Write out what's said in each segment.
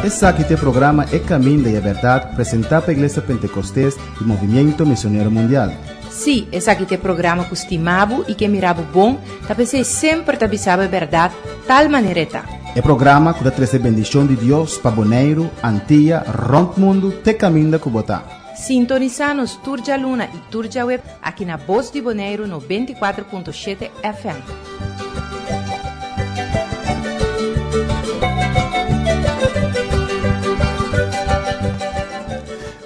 Esse aqui é o programa É Caminho da Verdade, apresentado pela Igreja Pentecostés e Movimento Missionário Mundial. Sim, esse aqui é o programa que estimava e que mirava bom, para sempre te avisava a verdade, tal maneira tá. É programa que traz a bendição de Deus para Bonaire, Antilha, Rompe Mundo, te caminho da Cubotá. Sintoniza-nos Turja Luna e Turja Web aqui na Voz de Bonaire no 24.7 FM.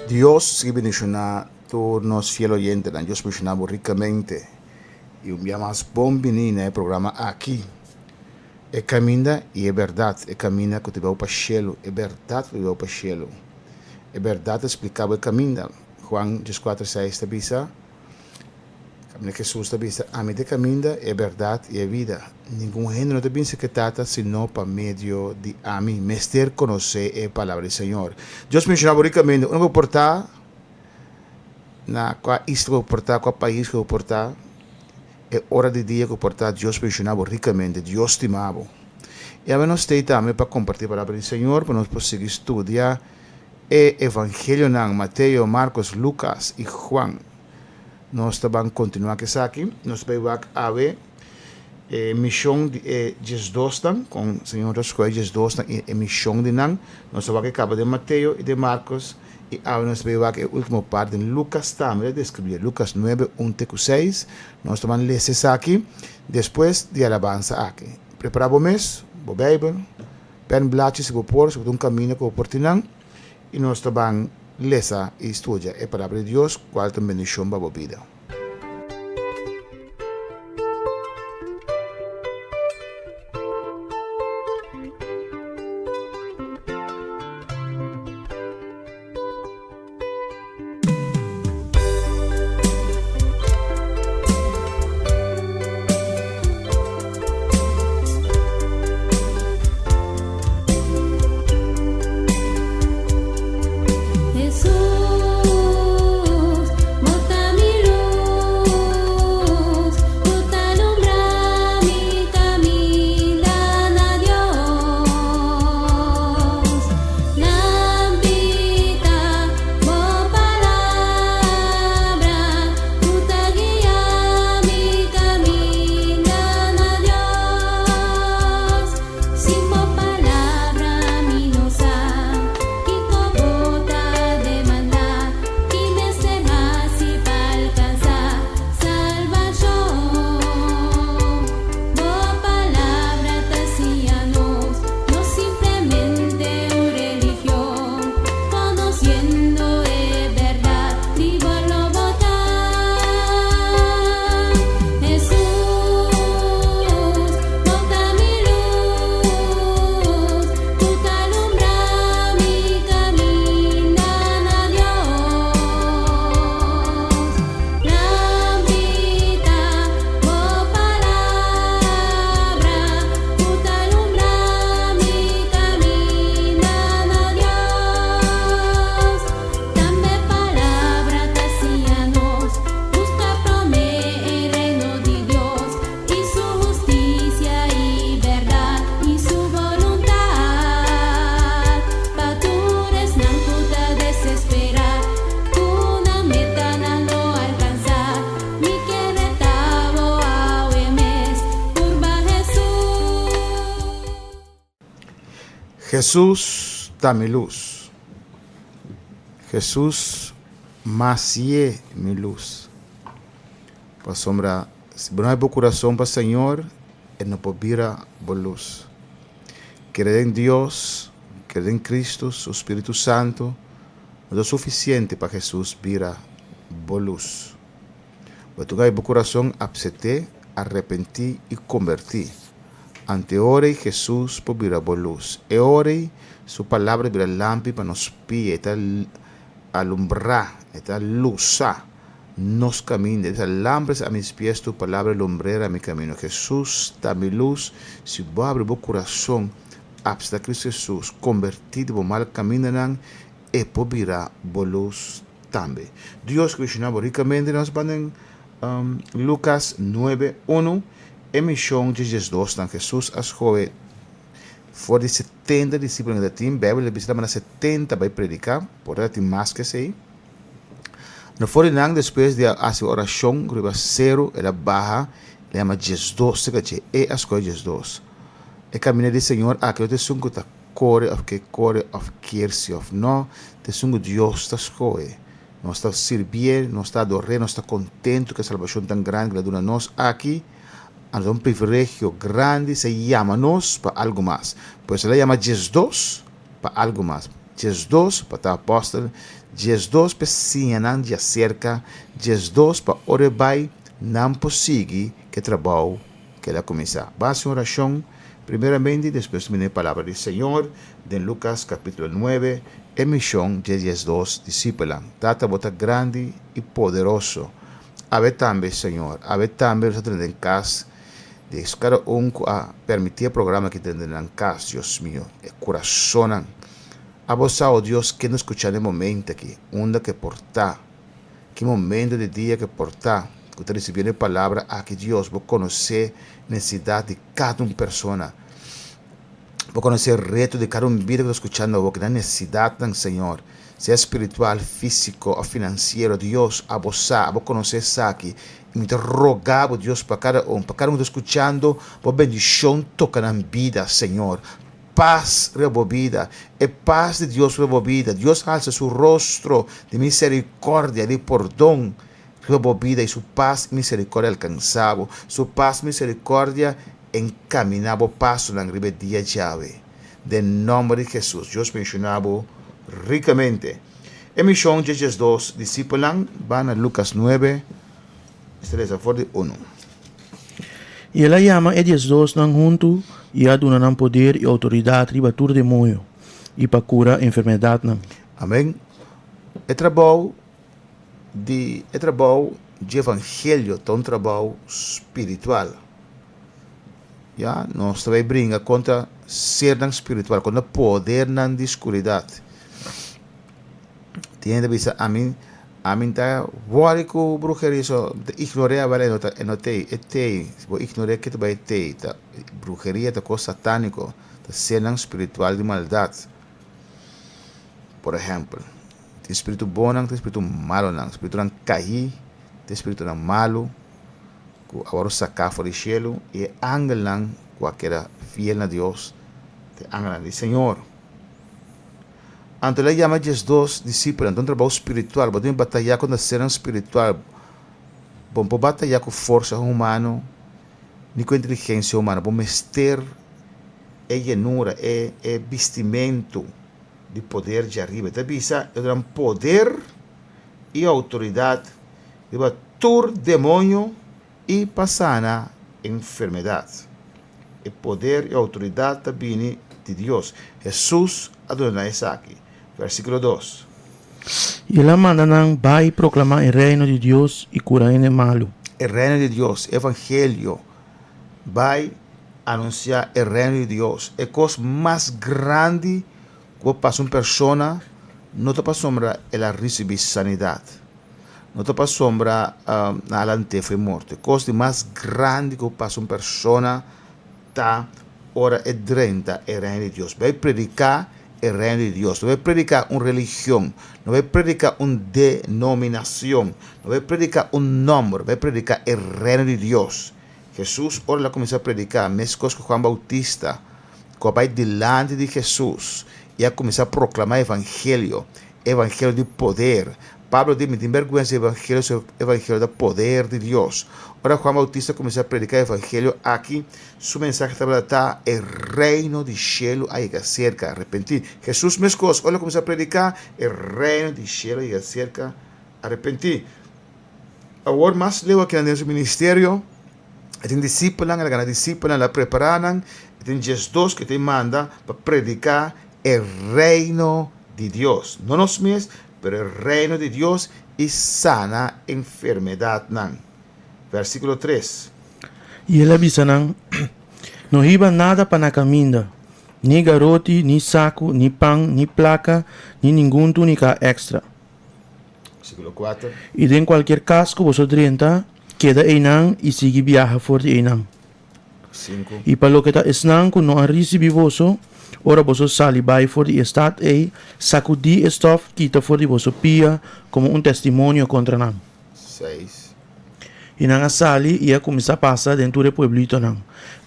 Dios sigue bendicionando todos los fieles oyentes, Dios bendicionamos ricamente. Y un día más, buen venir en el programa aquí. Es camina y es verdad, es camina que te va para el cielo, es verdad que te va para el cielo. Es verdad explicado el camino. Juan 4:6 te dice, Jesús te dice, a mí te camina, es verdad y es vida. Ningún género te piensa que trata, sino por medio de a mí. Mester conoce la palabra del Señor. Dios mencionaba ricamente, uno que portar, na qual isla que portar, qual país que portar, é hora de dia que portar, Deus mencionava ricamente, Deus estimava. E a nós também para compartilhar a palavra do Senhor, para nós conseguir estudar o Evangelho em Mateus, Marcos, Lucas e Juan. Nós vamos continuar aqui, nós vamos ver a missão de Jesus, com o Senhor escolhe Jesus e a missão de Nan. Nós vamos acabar de Mateus e de Marcos, e agora nós vamos ver a última parte de Lucas também, descrever Lucas 9:1-6. Nós vamos ler isso aqui, depois de alabança aqui. Preparar o mês, o Bíblia, pen blate se por se caminho que o portinang, e nós vamos ler e estudar a palavra de Deus, qual também bendição para a vida. Jesús dame luz. Jesús macie mi luz. Para sombra, se não é bom coração para o Senhor, Ele não pode vir a luz. Creer em Deus, creer em Cristo, o Espírito Santo, não é suficiente para Jesus vir a luz. Mas tu é bom coração, aceitar, arrepentir e convertir. Ante ore Jesus por vir a luz. E ore sua palavra vira lâmpada para nos pia, eta alumbrar, eta luzar nos caminhos. Eta lâmpada a mis pies, tu palavra lumbrera a mi camino. Jesus dá-me luz, se vou abrir o coração, apsta Cristo Jesus, convertido para o mal caminho, e por vir a luz também. Deus que ensinava ricamente, nós vamos Lucas 9:1. A missão de Jesus, Jesus escolhe Voor die 70 discípulos da team, Bíblia diz que 70 vai predicar, por tem mais que sei. No for nang depois de a oração, grupo zero, ela barra, ela chama Jesus, que é a escolha Jesus. E caminho do Senhor, aqui eu te sungo ta core of kersi of no, te sungo Deus ta escolhe. Nós está servir, nós está adorando, nós está contento que a salvação tão grande que dá nós aqui. É um privilégio grande, se chama nós para algo mais. Pois ela chama Jesus para algo mais. Jesus para o apóstolo, Jesus para se ensinar de acerca, Jesus para orar não possível que trabalho que ela começar. Base oração, primeiramente, depois me a palavra do Senhor, de Lucas capítulo 9, emissão de Jesus discípulos. Data bota grande e poderoso. Ave também, Senhor, ave também nosotros en casa, de cada a permitir o programa que tendrán en casa, Dios mío, el corazón. A vos, oh Dios, que nos escuchar en momento aqui, onda que portar, que momento de dia que portar, que te recibir a palavra aqui, Deus, vou conhecer a necessidade de cada pessoa, vou conhecer o reto de cada vida que está escutando, vou que tem necessidade, Senhor, seja espiritual, físico ou financeiro, Deus, a vou conhecer isso aqui, e me rogar, Deus, para cada que está escutando, vou bendição tocar na vida, Senhor. Paz removida, e paz de Deus removida. Deus alza su rostro de misericordia, de perdón removida, y su paz y misericordia alcanzado. Su paz y misericordia encaminado paso en el día llave. De nombre de Jesús, Dios mencionado ricamente. Emisión de Jesus discípulos van a Lucas 9, 1. E ela chama a Jesus não junto e a dona poder e autoridade riba tur demônio e para curar a enfermidade não. Amém. É trabalho de evangelho, é um trabalho espiritual. Já nós também brinca contra ser não espiritual, contra poder não de escuridade. Tem que pensar a mim tá vale com bruxaria só ignorar vale vou ignorar que tu vai ter tá bruxaria tá coisa satânico tá cena espiritual de maldade. Por exemplo, tem espírito bom não tem espírito malo não, espírito não cair, tem espírito não malo que agora sacar fora do cielo e ángel não qualquer fiel a Deus, tem ángel do Senhor. Então, ele chama Jesus discípulos, então, trabalho espiritual, podemos batalhar com a cena espiritual, vamos batalhar com força humana, nem com inteligência humana, vamos ter a llenura, a vestimento de poder de arriba. Então, bisa, é um poder e autoridade de bater demônio e passar na enfermidade. O poder e autoridade também de Deus. Jesus Adonai aqui. Versículo 2. E ela manda não vai proclamar o reino de Deus e curar o malo. O reino de Deus, evangelho, vai anunciar o reino de Deus. É a coisa mais grande que passa uma pessoa, não está para sombra ela receber sanidade. Não está para sombra ela não foi morte. A coisa mais grande que passa uma pessoa, está ora é dentro do reino de Deus. Vai predicar o reino de Deus. Não vai predicar uma religião, não vai predicar uma denominação, não vai predicar um nome, vai predicar o reino de Deus. Jesus, ora lá começou a predicar, mesmo coisa que Juan Bautista, que vai delante de Jesus, e a começar a proclamar evangelho de poder. Pablo diz, tem vergonha do evangelho do poder de Deus. Ora, Juan Bautista começou a predicar o evangelho aqui. Sua mensagem está o reino de cielo aí cerca, arrepentir. Jesus mesmo coisa, olha começou a predicar o reino de cielo aí cerca, arrepentir. Agora mais leu aqui no ministério, tem discípulos, ela discípulos, ela preparam, tem Jesus que te manda para predicar o reino de Deus. Não nós mesmos, pero el reino de Dios y sana enfermedad. Versículo 3. E ela avisa não iba nada para na caminda, ni garote, ni saco, ni pão, ni placa, ni nenhum túnica extra. Versículo 4. E em qualquer caso que você renta, queda aí não e sigue viaja fora de aí não. 5. E para lo que está esnan que não recebi vosso, ora vosso sali vai for die staat ei, sacudi estof kita for die vosso pia, como um testemunho contra nam. 6. E nanga sali ia começar a passar dentro do pueblito nam,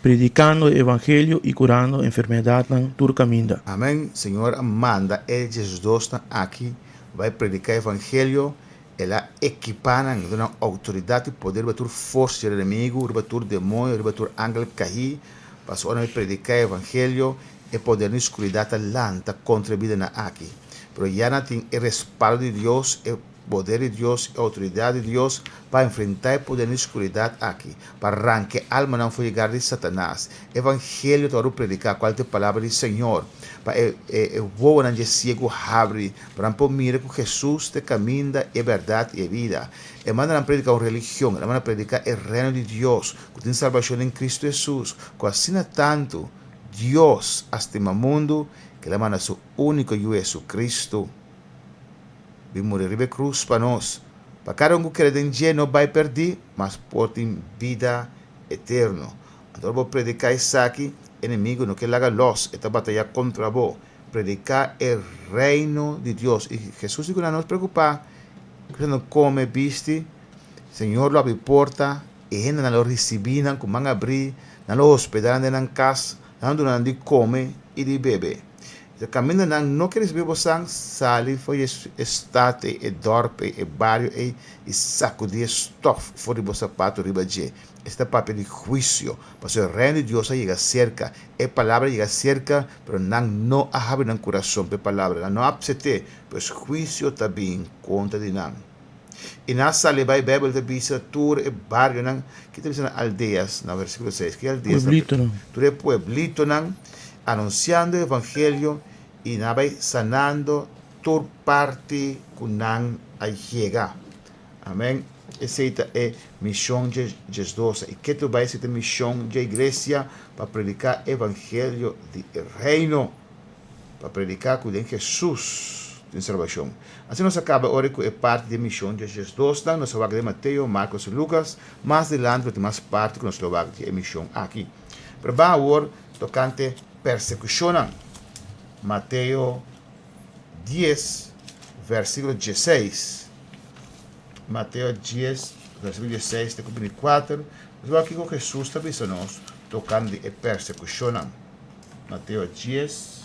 predicando o evangelho e curando enfermidade nam tur caminda. Amém. Senhor, manda Jesus aqui, vai predicar o evangelho, ela equipana, dá autoridade e poder para força do inimigo, para o demônio, para o ángel cair, para a predicar o evangelho e poder na escuridão lanta contra a vida na aqui. Pero já não tem o respaldo de Deus, o poder de Deus, a autoridade de Deus para enfrentar o poder na escuridão aqui, para arrancar a alma não foi chegar de Satanás. Evangelho para predicar qual é a palavra do Senhor, para o voo não cego abre, para não mira que Jesus te caminha é verdade e vida. E manda não predicar uma religião, manda predicar o reino de Deus, que tem salvação em Cristo Jesus, que assim tanto Deus estima o mundo que ele manda seu único Jesus Cristo. Vim morrer na cruz para nós. Para cada um que crê não vai perder, mas pode ter vida eterna. Então, vou predicar isso aqui, inimigo não quer largar los, esta batalha contra vos. Predicar o reino de Deus. E Jesus diz que não nos preocupar, que não come, viste, Senhor lo abre porta, e gente não lo recebem, como van abrir, não lo hospedaram em casa, não durante de come e de beber. O caminho não quer receber você, sale, foi estate, e dorpe, e barrio, e sacudir estof fora do sapato, riba de. Este papel de juízo, porque o reino de Deus chega cerca, a palavra chega cerca, mas não abre no coração, a palavra, não absete, pois juízo também conta de não. E na sala vai Bíblia de bisa tur e barrio não, que tem aldeias, no versículo 6, que aldeias, Pueblito não. tur e pueblito não, anunciando o evangelho e na vai sanando tur parte que não chega. Amém. Essa é a missão de Jesus. E que tu vai ser a missão da igreja para predicar o evangelho do reino, para predicar que em Jesus tem salvação. Assim nós acaba agora com a parte da missão de Jesus. Nós vamos ler Mateus, Marcos e Lucas. Mais adelante tem mais parte que nós vamos ler a missão aqui. Pero vamos agora tocante persecução. Mateus 10, versículo 16. Mateus 10, versículo 16, até 24. Nós vamos aqui com Jesus está avisando tocando a persecução. Mateus 10,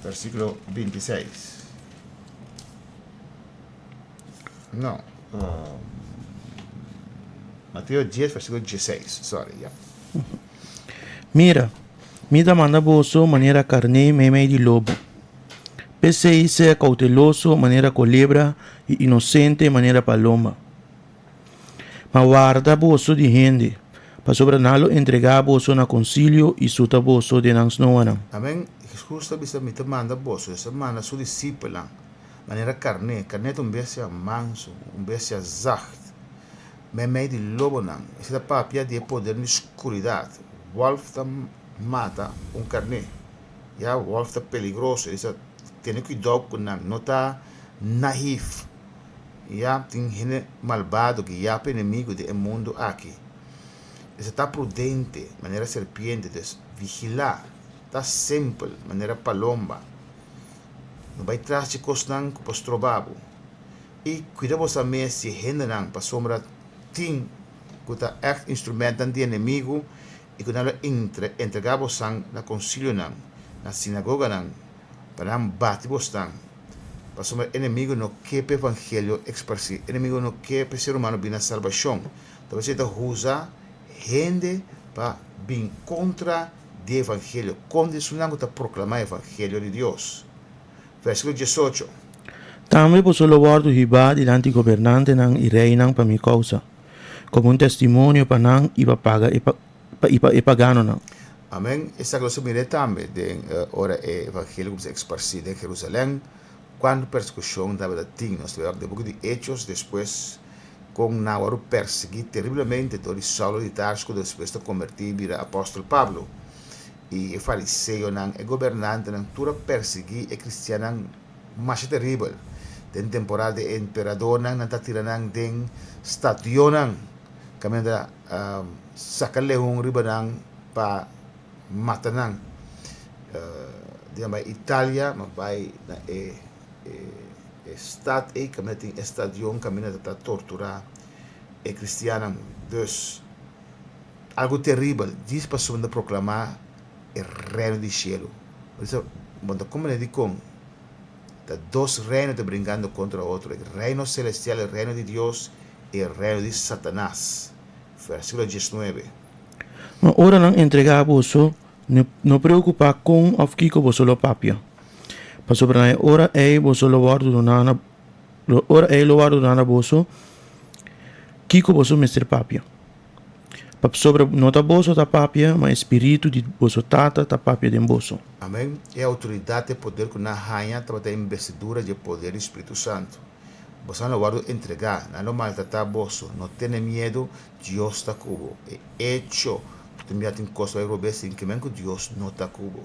versículo 26. Não. Mateus 10, versículo 16. Sorry, yeah. Mira, mida manda vosso maneira carne meme de lobo. Pensei ser cauteloso maneira culebra e inocente maneira paloma. Mas guarda vosso de gente, para sobranalo entregar vosso na concílio e suta vosso de nang snoanam. Amém. Jesus está me manda vosso, essa manda sua discípula. Maneira carne é um besia manso, um besia zacht. Meme de lobo não. Esse é papia de poder na escuridão. Wolf mata carne. Ja, wolf é peligroso. Isso tem cuidado com não está naif. Já tem gente malvado que já é inimigo do mundo aqui. Isso está prudente, maneira serpiente, vigilar. Está sempre, maneira palomba. Não vai trás de coisas que posso trovar. E cuida você mesmo se gente não para sombra tem que está echt instrumento de inimigo e que não entregar você na concílio não, na sinagoga não, para não bater você para sombra inimigo não quer o evangelho expressar, inimigo não quer o ser humano vir na salvação. Então você usa gente para vir contra o evangelho, condicionando para proclamar o evangelho de Deus. Versículo 18. Também posso louvar do riba diante governante nang e rei nang para minha causa, como testemunho para nang e para pagar e pagano nang. Amém. Essa coisa me também de ora o evangelho que se esparcido em Jerusalém, quando persecução estava tinha, nós tivemos de book de Hechos, depois com Nauro perseguir terrivelmente todo Saulo de Tarso, depois de convertir vira apóstolo Pablo. E o fariseu não é governante não tudo perseguir e cristiano mais terrível. Tem temporada de imperador não está tirando tem estadio não caminho da sacar leão riba não para Matanan. Digamos, Itália, mas vai na estado e que tem estadion caminha para torturar e cristiana. Dus algo terrível. Diz para subir proclamar o reino do céu. Por isso, quando como ele diz, dois reinos te brincando contra outro, o reino celestial, o reino de Deus e o reino de Satanás. Versículo 19. Ma ora não entregar você, não preocupar com o que você lo papia. Para sobre a ora você lo guardo donana, ora lo guardo donana você, que você mestre papia. Para sobre nota você ta papia, mas espírito de você tata ta papia de você. Amém. É a autoridade e poder que na rainha trabalha investidura de poder do Espírito Santo. Você não guarda entregar, não maltratar você, não tenha medo, Deus está cubo. É hecho, tu me atin costa eurobe sin que men que Deus não está cubo.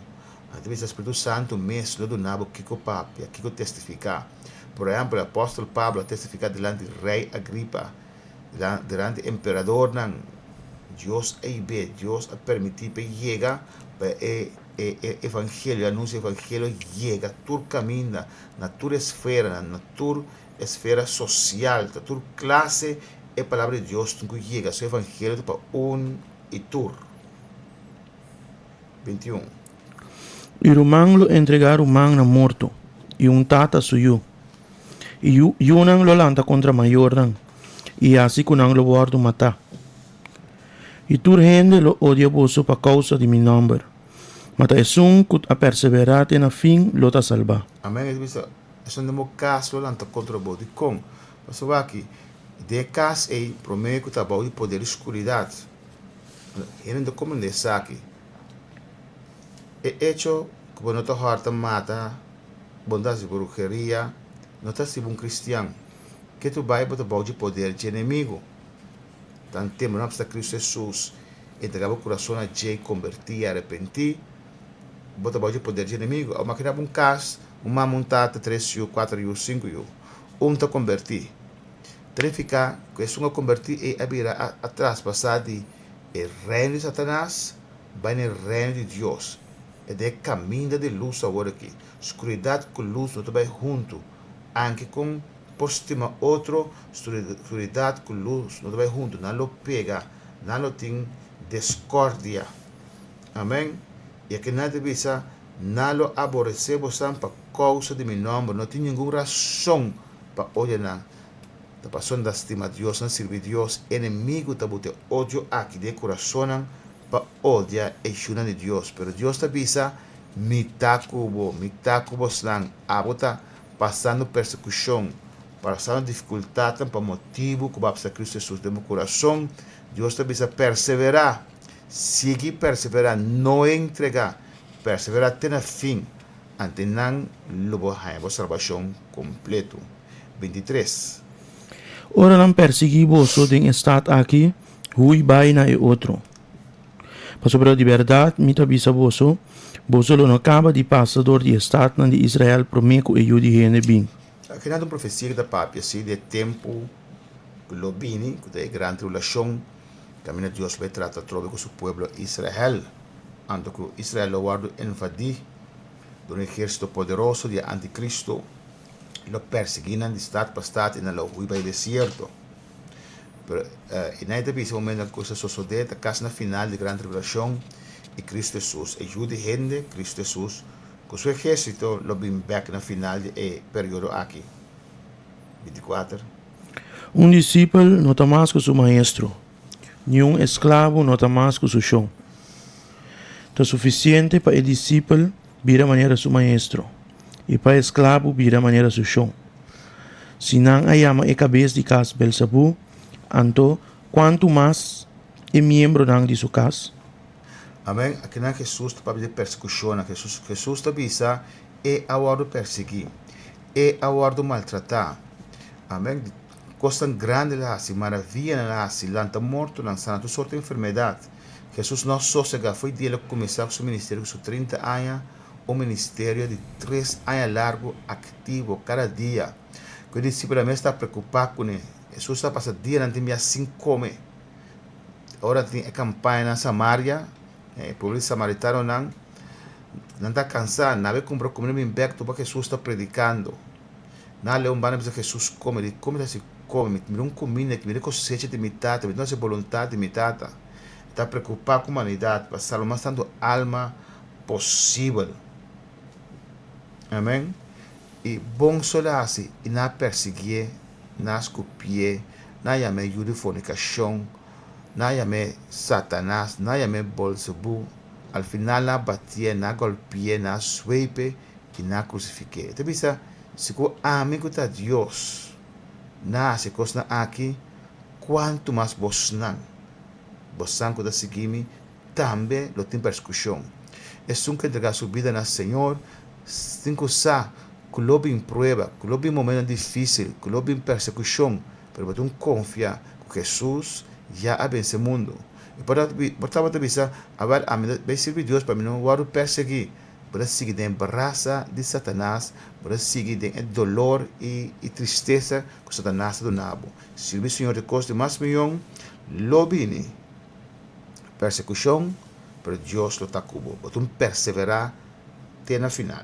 Às vezes o Espírito Santo mesmo do nabo que papia, que testificar. Por exemplo, o apóstolo Pablo testificar diante do rei Agripa, diante do imperador, Deus é bem, Deus a permitir que chegue para evangelho, anúncio evangelho chega, tur caminha na tua esfera, na tua esfera social, na tua classe, a palavra de Deus que chega, o evangelho para e tur. 21. E o man lo entregar o man na morto, e tata suyo. E não lo lanta contra maior nan, e assim que não lo guardo matar. E tu gente lo odia você por causa de meu nome. Mas é que a perseverar na fim lo ta salvar. Amém. Isso não é caso lanta contra o bode com. Mas aqui, de caso é prometo que trabalho de poder e escuridade. Ele não como nesse aqui. É hecho que não está harta mata, bondade e bruxeria, não está sendo um cristiano. Que tu vai para trabalho de poder de inimigo. Tanto tempo não está Cristo Jesus, entregava o coração a Jay, convertir, arrepentir, bota o poder de inimigo. Ao maquinar um caso, uma montada, 3 yu, 4 yu, 5 yu, está convertir. Tem ficar, que é uma convertir e a virar atrás, passar de reino de Satanás, vai no reino de Deus. É de caminho de luz agora aqui. Escuridade com luz não vai junto, anche com por cima outro, escuridade com luz, não vai junto, não lo pega, não lo tem discórdia. Amém? E aqui nada visa, não lo aborrecer você por causa de meu nome, não tem nenhuma razão para odiar. Está passando da estima de Deus, não serve Deus, inimigo está botando ódio aqui de coração para odiar e chunar de Deus. Pero Deus está visa, mitacubo slang, abota passando persecução, passando dificuldade por motivo que vai Cristo Jesus de meu coração. Deus te precisa perseverar, seguir perseverar, não entregar, perseverar até no fim, até não lobo a salvação completo. 23. Ora não persegui você de estado aqui, hui vai na e outro. Para sobre a verdade, me avisa você não acaba de passador de estado na de Israel prometo e de gente bem. Aqui não é uma profecia da Pápia, assim, de tempo que lo vini, que é grande tribulação, caminho de Deus vai tratar com seu povo Israel. Ando que Israel lo guarda invadir, do exército poderoso de anticristo, lo perseguindo de estado para estado e lo huiba ao deserto. Pero, e na esse momento, a coisa sucede, a casa na final de grande tribulação, e Cristo Jesus ajuda a gente, Cristo Jesus, com seu exército, lo vem back na final do período aqui. 24. Discípulo não está mais com seu maestro, nenhum escravo não está mais com seu chão. Está suficiente para o discípulo vir a maneira seu maestro, e para o escravo vir a maneira seu chão. Se não ayama a cabeça de casa Belzebu, então, quanto mais é membro de sua casa. Amém. Aqui não é Jesus para pedir persecução, Jesus está avisa é a hora de perseguir, é a hora de maltratar. Amém. Costa grande lá, se maravilha lá, se lanta morto, lançando toda sorte de enfermidade. Jesus não só foi dele começar seu ministério com 30 anos, um ministério de 3 anos largo, ativo, cada dia. Que o discípulo está preocupado com ele. Jesus está passando dia não tem assim come. Agora tem a campanha na Samaria, Pobre samaritano não está cansado, não vai comprar comida em becto para Jesus está predicando. Não lê bana para Jesus come, ele come assim come, me comida, que me cosecha de mitad, me dá vontade de mitad. Está preocupado com a humanidade, para salvar tanto alma possível. Amém? E bom solasi, e não perseguir, não escupir, não chamar de fornicação, não chamar Satanás, não chamar Bolsebu, al final não bater, não golpear, não swipe e não crucificar. Então, pensa, se o amigo de Deus, não se costa aqui, quanto mais você não, você não seguir, também não tem persecução. É só que entregar sua vida ao Senhor, tem que usar, que lo em prueba, que lo em momento difícil, que lo em persecução, para você confiar que Jesus já ha vencido o mundo. E para te avisar, agora, vai servir Deus para mim não vou perseguir, para seguir a embaraça de Satanás, para seguir o dolor e tristeza que Satanás está dando. Servir o Senhor de costa mais milhão, lo vini, persecução, para Deus lo está cubo. Para perseverar até na final.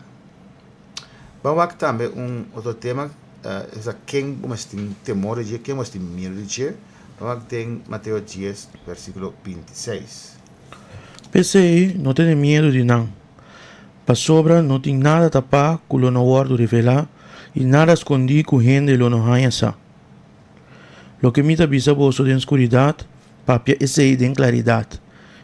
Vamos aqui também outro tema, quem tem temor de quem tem medo de Deus. Vamos ter Mateus 10, versículo 26. PCI não tem medo de não. Para sobra não tem nada a tapar que o não guardo revelar e nada escondir que o gente lo não haya sa. Lo que me avisa você de escuridade, papia esse de claridade.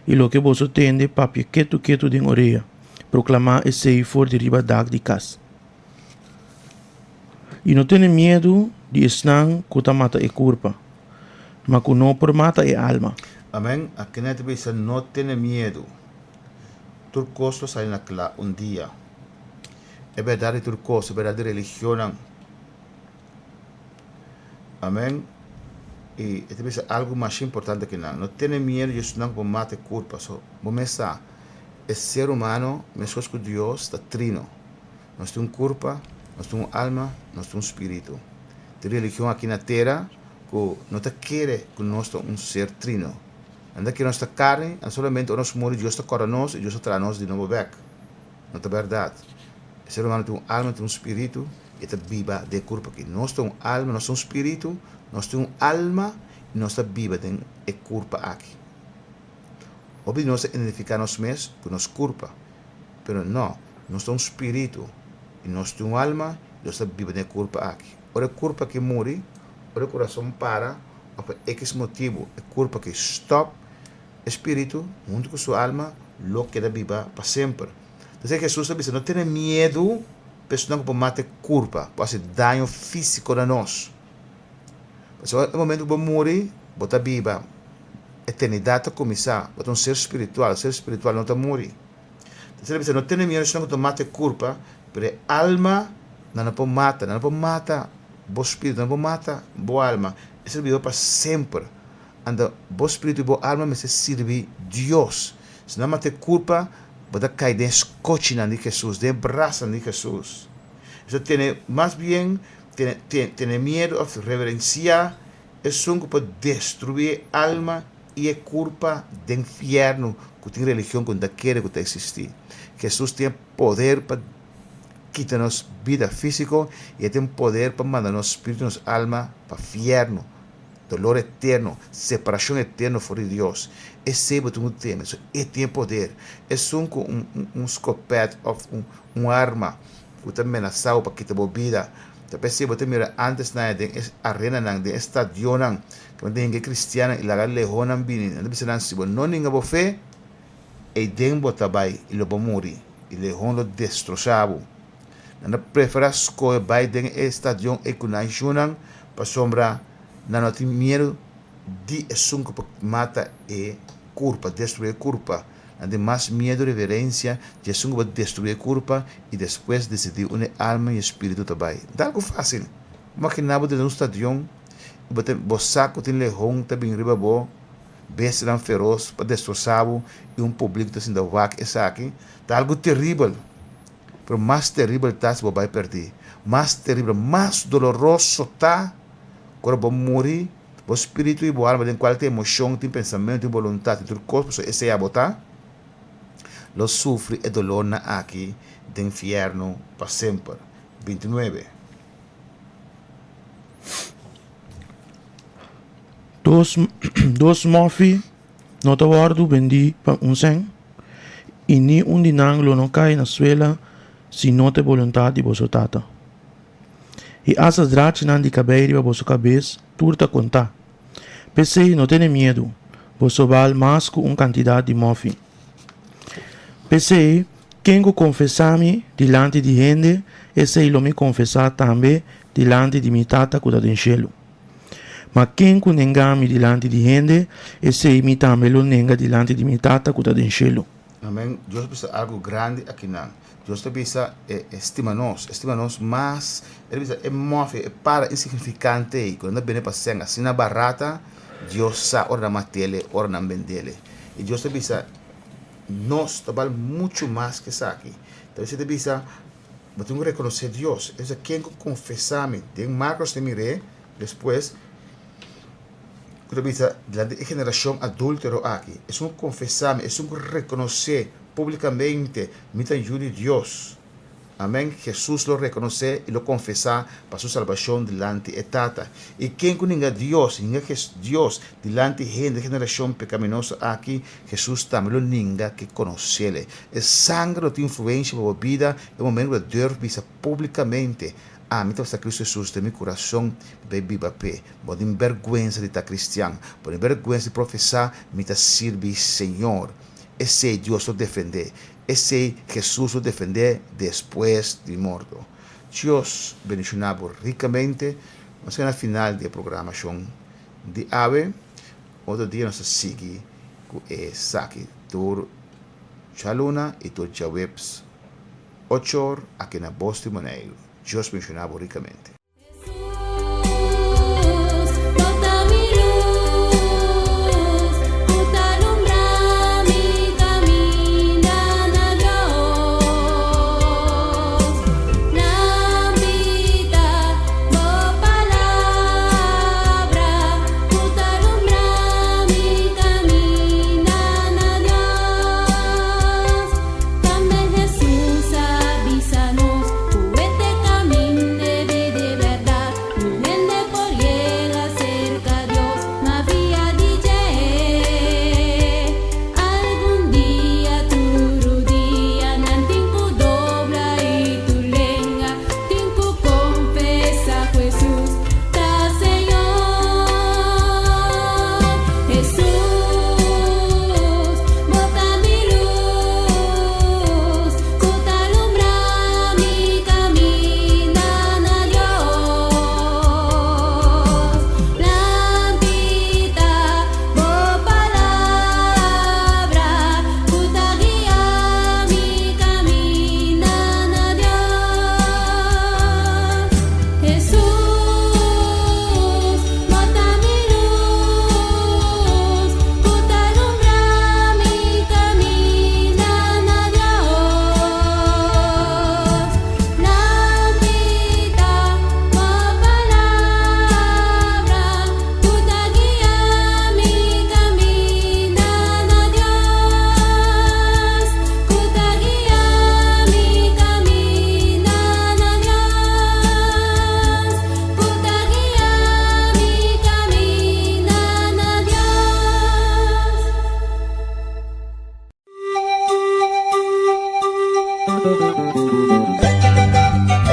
E lo que você tende, papia quieto de orelha. Proclamar esse for de riba de casa. E não tem medo de estar que mata e culpa. Mas que não por mata é alma. Amém. Aqui na TV não tem medo. Tu costo sai na clá dia. É verdade tu costo, é verdade religião. Amém. E é algo mais importante que não. Não tem medo de estar por mata e culpa. So, vamos pensar. O ser humano, mesmo com Deus, está trino. Nós temos culpa, nós temos alma, nós temos espírito. Tem religião aqui na terra que não te quer que nós somos ser trino. Anda que nossa carne, solamente nós morremos, Deus está com nós e Deus está nós de novo back. Não é verdade. O ser humano tem alma, tem espírito e está viva de corpo aqui. Nós temos alma, nós temos espírito, nós temos alma e nós está viva de corpo aqui. Obviamente nós identificamos mesmo com nossa culpa, mas não, nós temos espírito e nós temos alma e nós está viva de corpo aqui. Ora, corpo que morre, ora, coração para, por X motivo, é corpo que stop, espírito, junto com sua alma, lo queda viva para sempre. Então, Jesus diz, não tenha medo, pessoa que pode matar culpa, pode fazer dano físico a nós. Mas no momento que você morre, você está viva. Eternidade está começar, você é um ser espiritual não está morrer. Então, você não tem medo, senão que mata culpa, mas a alma não pode matar, o espírito não pode matar, a alma. É servido para sempre. Anda, o espírito e a alma me serve Deus. Se não mata culpa, você cai dentro cochina de Jesus, dentro braço de Jesus. Então, tem mais bem, tem medo de reverenciar, é só para destruir a alma e a culpa do inferno que tem religião que não quer que existir. Jesus tem poder para quitar-nos vida física e tem poder para mandar-nos espírito, nos alma para o inferno. Dolor eterno, separação eterna fora de Deus. Esse é o que tem, ele tem poder. É só escopete, arma que está ameaçado para quitar a vida. Você pode mirar antes na arena, na estadio, que tem cristiana e lá leão não vem. Se não ninguém fé, e dentro tabai e lo morrer. E leão lo destroçado. Não prefere escolher vai dentro estadio e que não junam para sombra. Não tem medo de sunco para matar e culpa, destruir a culpa. Não tem mais medo e reverência de sunco para destruir a culpa e depois decidir unir alma e espírito também. É algo fácil. Imaginava de um estadião, você tem leão, também riba bo, bestia feroz para destroçá-lo e público está sendo vaca esse aqui. É algo terrível. Mas mais terrível está se você vai perder. Mais terrível, mais doloroso está. Quando você morrer, o espírito e a alma tem qualquer emoção, tem pensamento, tem vontade, tem corpo, esse é a botar. Lo sufre e dolor na aqui do inferno para sempre. 29. Dos mofi não te guardo bendi para sen e ni dinanglo não cai na suela se não te vontade de vosso tata. E asas drate nan di cabelo para vosso cabeça turta contar. Pensei não tenha medo, vosso val mais com quantidade de mofi. Pensei quem confessar-me diante de gente e sei lo me confessar também diante de mi tata que está em cielo. Mas quem nenga-me diante de gente, esse me também lo nenga diante de mi tata que está em cielo. Amém. Deus precisa algo grande aqui não. Deus precisa estima-nos, mas ele precisa move, para insignificante e quando vem para ser assim na barata, Deus sabe ora matele, ora não vendele. E Deus precisa nós trabalha muito mais que isso aqui. Então você precisa, mas tem que reconhecer Deus. É quem confessar-me, tem Marcos de mire, depois da geração adúltero aqui, é um confessar-me, é um reconhecer publicamente, me ajude Deus. Amém? Jesus lo reconhecer e lo confessar para sua salvação delante de Tata. E quem conhece Deus, Deus delante de geração pecaminosa aqui, Jesus também lo ninguém que conhece. O sangue tem influência para a vida, é o momento de Deus visa publicamente. Me está Cristo Jesus de meu coração, baby papé. Pode vergonha de estar cristiano, pode vergonha de professar, me está servir Senhor. Esse Deus o defender. Esse Jesus o defender depois de morto. Deus bendicionado ricamente. Vamos na final da programação de AVE. Outro dia nós seguimos com essa aqui. Tur Chaluna e Tur Chawebs. 8 horas aqui na Voz de Boneiro. Deus bendicionado ricamente.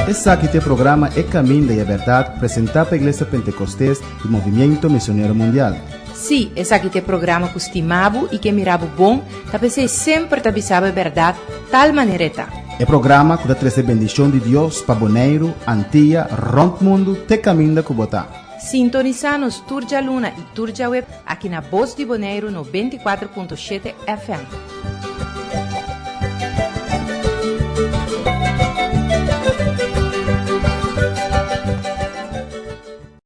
Esse aqui tem programa É Caminho da Verdade, apresentado pela Igreja Pentecostés e Movimento Missionário Mundial. Sim, esse aqui tem programa que estimava e que mirava bom, talvez sempre te avisava a verdade, tal maneira está. É programa que dá trazer bendição de Deus para Boneiro, Antilha, Rond Mundo, te caminho da Cubotá. Sintonizar nos Turja Luna e Turja Web aqui na Voz de Boneiro no 24.7 FM.